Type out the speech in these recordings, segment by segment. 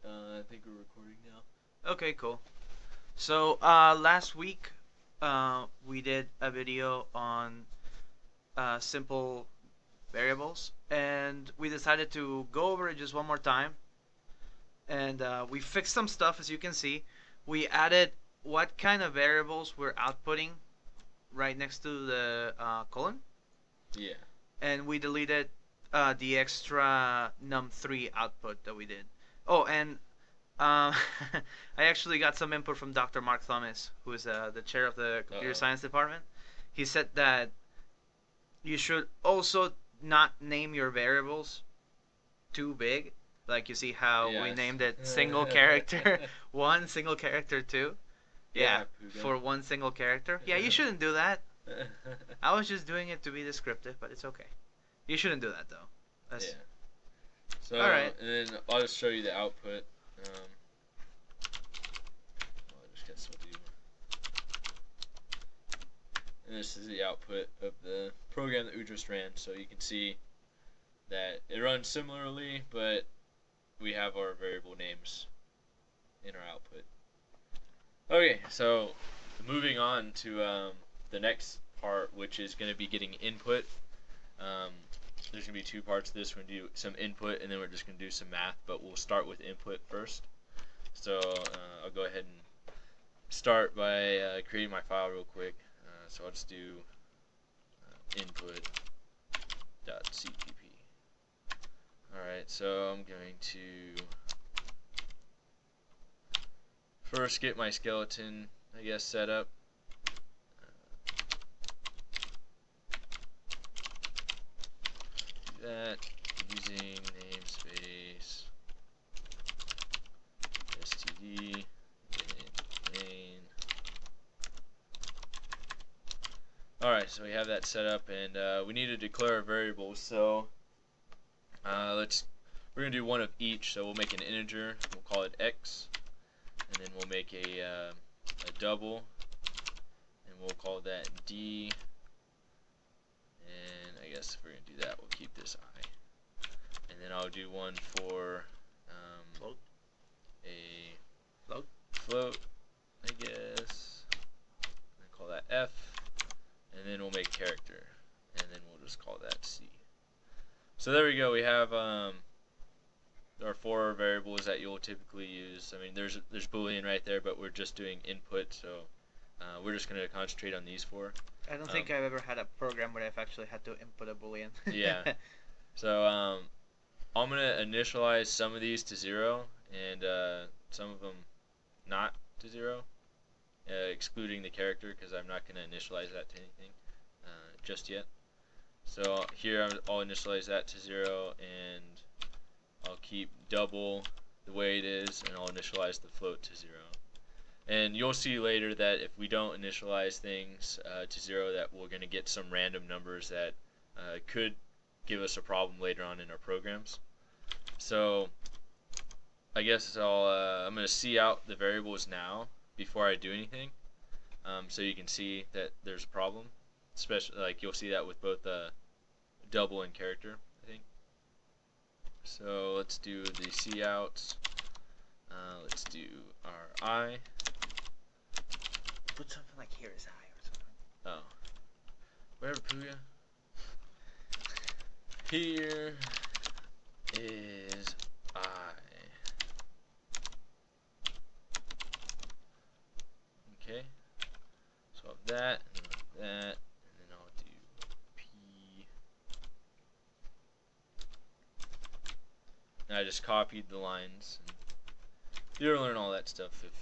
I think we're recording now. Okay, cool. So last week we did a video on simple variables, and we decided to go over it just one more time. And we fixed some stuff, as you can see. We added what kind of variables we're outputting right next to the colon, Yeah. and we deleted the extra num3 output that we did. Oh, and I actually got some input from Dr. Mark Thomas, who is the chair of the computer science department. He said that you should also not name your variables too big. Like you see how we Yes. named it single character 1, single character 2. Yeah, for one single character. Yeah, you shouldn't do that. I was just doing it to be descriptive, but it's okay. You shouldn't do that though. Yeah. So, Alright. and then I'll just show you the output. I'll just guess what do. And this is the output of the program that we just ran. So you can see that it runs similarly, but we have our variable names in our output. Okay, so moving on to the next part, which is going to be getting input. There's going to be two parts to this. We're going to do some input, and then we're just going to do some math, but we'll start with input first. So I'll go ahead and start by creating my file real quick. So I'll just do input.cpp. Alright, so I'm going to first get my skeleton, I guess, set up. Do that using namespace std main. Alright, so we have that set up, and we need to declare a variable. So we're gonna do one of each. So we'll make an integer. We'll call it x, and then we'll make a double, and we'll call that d. And I guess if we're gonna do that, we'll keep this I. And then I'll do one for Float. a Float. float, I guess. And call that f. And then we'll make character, and then we'll just call that c. So there we go. We have our 4 variables that you'll typically use. I mean, there's Boolean right there, but we're just doing input, so we're just going to concentrate on these 4. I don't think I've ever had a program where I've actually had to input a boolean. Yeah. So I'm going to initialize some of these to 0, and some of them not to 0, excluding the character, because I'm not going to initialize that to anything just yet. So here I'll initialize that to 0, and I'll keep double the way it is, and I'll initialize the float to 0. And you'll see later that if we don't initialize things to 0, that we're going to get some random numbers that could give us a problem later on in our programs. So I guess I'm going to see out the variables now before I do anything, so you can see that there's a problem. Especially, like, you'll see that with both double and character, I think. So let's do the couts. Let's do our I. Put something like here is I or something. Oh. Whatever, Puya. Here is I. Okay. So I have that, and that, and then I'll do P. And I just copied the lines. And you'll learn all that stuff if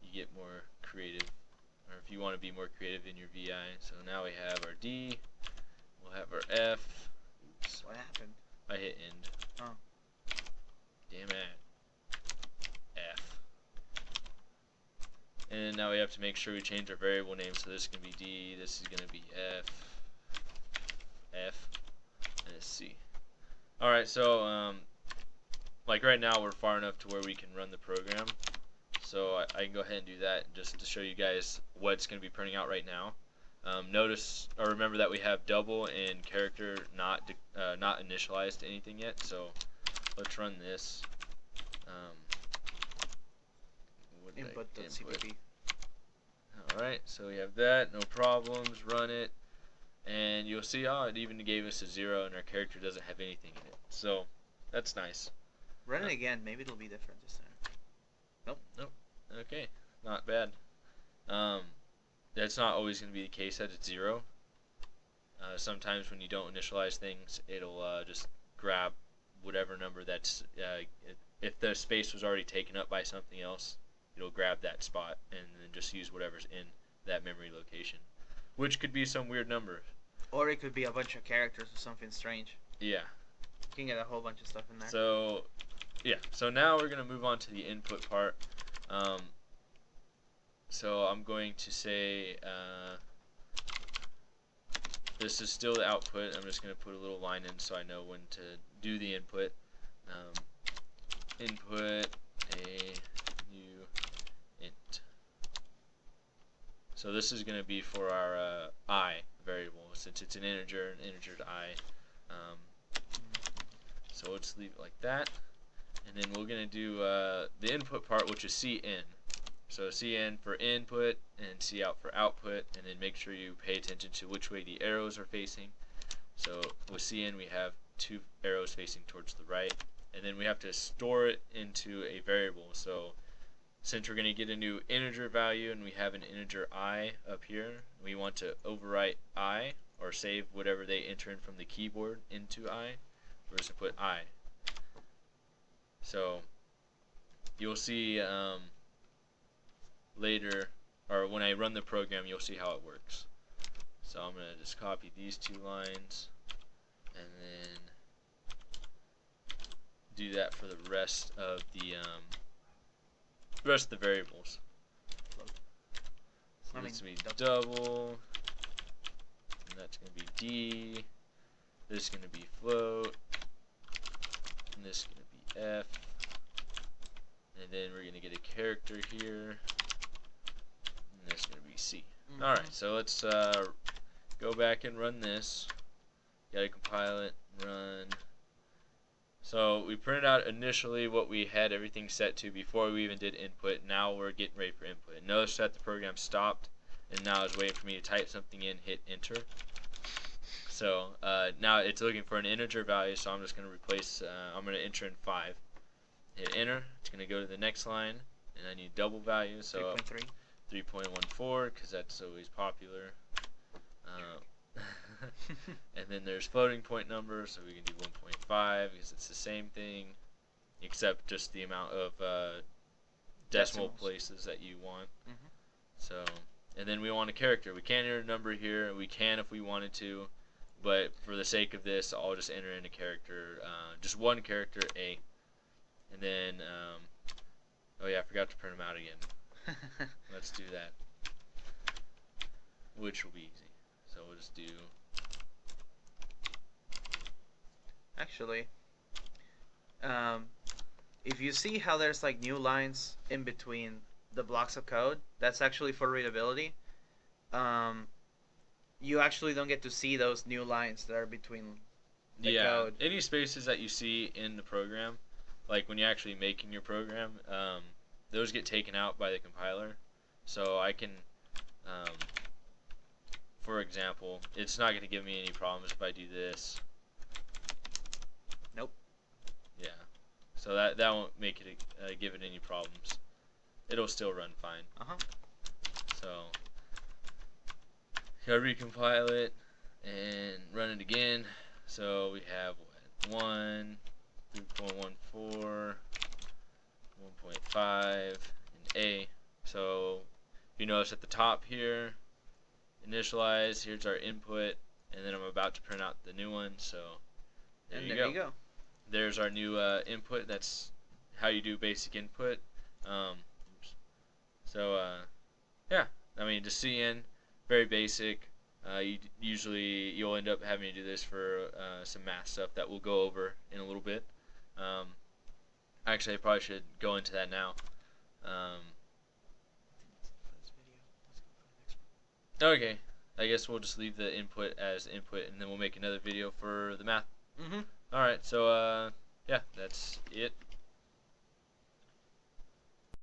you get more creative, or if you want to be more creative in your VI. So now we have our D, we'll have our F. Oops. What happened? I hit end. Oh. Damn it. F. And now we have to make sure we change our variable name. So this is going to be D, this is going to be F, F, and it's C. Alright, so like right now we're far enough to where we can run the program. So I can go ahead and do that just to show you guys what's going to be printing out right now. Notice or remember that we have double and character not initialized to anything yet. So let's run this. put back input. Input.cpp. Alright, so we have that, no problems, run it, and you'll see, oh, it even gave us a 0 and our character doesn't have anything in it. So, that's nice. Run it again, maybe it'll be different this time. Nope. Okay, not bad. That's not always going to be the case that it's 0. Sometimes when you don't initialize things, it'll just grab whatever number that's, if the space was already taken up by something else, it'll grab that spot and then just use whatever's in that memory location, which could be some weird number. Or it could be a bunch of characters or something strange. Yeah. You can get a whole bunch of stuff in there. So, yeah. So now we're going to move on to the input part. So I'm going to say this is still the output. I'm just going to put a little line in so I know when to do the input. Input a new int. So this is going to be for our I variable, since it's an integer to I. So we'll just leave it like that. And then we're going to do the input part, which is cin. So cin for input and cout for output, and then make sure you pay attention to which way the arrows are facing. So with cin we have 2 arrows facing towards the right, and then we have to store it into a variable. So since we're going to get a new integer value and we have an integer I up here, we want to overwrite I, or save whatever they enter in from the keyboard into I. We're just going to put I. So you'll see later, or when I run the program, you'll see how it works. So I'm going to just copy these 2 lines and then do that for the rest of the variables. So this is going to be double, and that's going to be D, this is going to be float, and this is going to be F, and then we're going to get a character here, and this is going to be C. Alright, so let's go back and run this. Gotta compile it, run. So we printed out initially what we had everything set to before we even did input. Now we're getting ready for input. Notice that the program stopped and now it's waiting for me to type something in, hit enter. So now it's looking for an integer value, so I'm just going to replace, I'm going to enter in 5. Hit enter. It's going to go to the next line, and I need double value, so 3.14 because that's always popular. And then there's floating point number, so we can do 1.5 because it's the same thing, except just the amount of decimal places that you want. So, and then we want a character. We can't enter a number here. We can if we wanted to, but for the sake of this, I'll just enter in a character, just one character, A. And then, oh yeah, I forgot to print them out again. Let's do that, which will be easy. So we'll just do. Actually, if you see how there's like new lines in between the blocks of code, that's actually for readability. You actually don't get to see those new lines that are between the code. Any spaces that you see in the program, like when you're actually making your program, those get taken out by the compiler. So I can, for example, it's not going to give me any problems if I do this. Nope. Yeah. So that won't make it give it any problems. It'll still run fine. So gotta recompile it and run it again. So we have what? 1, 3.14, 1.5, and A. So you notice at the top here, initialize, here's our input, and then I'm about to print out the new one, so there you go. There's our new input. That's how you do basic input. Yeah, I mean, just cin, very basic. You'll end up having to do this for some math stuff that we'll go over in a little bit. Actually, I probably should go into that now. Okay, I guess we'll just leave the input as input, and then we'll make another video for the math. Alright, so yeah, that's it.